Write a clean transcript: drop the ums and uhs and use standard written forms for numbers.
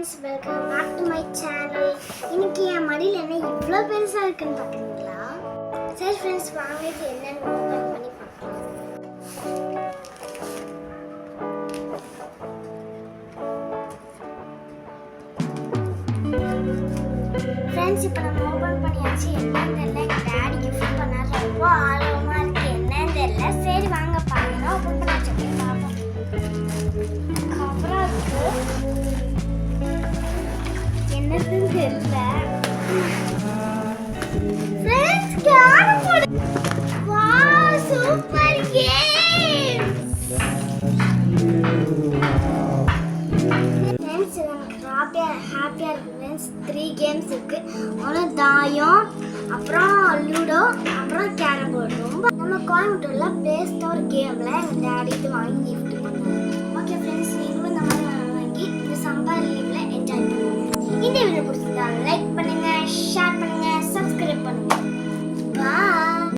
Friends, welcome back to my channel. இன்னைக்கு என் மடியில் என்ன இவ்வளோ பெருசாக இருக்குன்னு பார்த்தீங்களா? சரி ஃப்ரெண்ட்ஸ், வாங்க இது என்னன்னு ஓப்பன் பண்ணி பார்க்கலாம். ஃப்ரெண்ட்ஸ், இப்போ நம்ம ஓப்பன் பண்ணியாச்சு. என்னன்னு தெரியல, எங்கள் டேடி கிஃப்ட் பண்ணார். ரொம்ப ஆர்வமாக இருக்குது, என்னன்னு தெரியல. சரி வாங்க பாருங்க, ஓப்பன் பண்ணி வச்சுருக்கேன். பார்ப்போம். கவராக இருக்குது, என்னதுன்னு தெரியல. Friends, carrom board. Wow, super game. Friends, நமக்கு ஹாப்பியா இருக்கு ஃப்ரெண்ட்ஸ். 3 கேம்ஸ் இருக்கு. ஒன்று தாயம், அப்புறம் லூடோ, அப்புறம் கேரம் போர்டு. ரொம்ப நம்ம கோயம்புத்தூர்ல பிளே ஸ்டோர் கேம்ல எங்கள் டேடிட்டு வாங்கி கிஃப்ட் பண்ணோம். ஓகே ஃப்ரெண்ட்ஸ், நீங்களும் இந்த மாதிரி வாங்கி இந்த சம்மர் லீவ்ல என்ஜாய் பண்ணுங்க. இந்த வீடியோ பிடிச்சிருந்தா லைக் பண்ணுங்க, ஷேர் பண்ணுங்க, சப்ஸ்கிரைப் பண்ணுங்க. பாய்.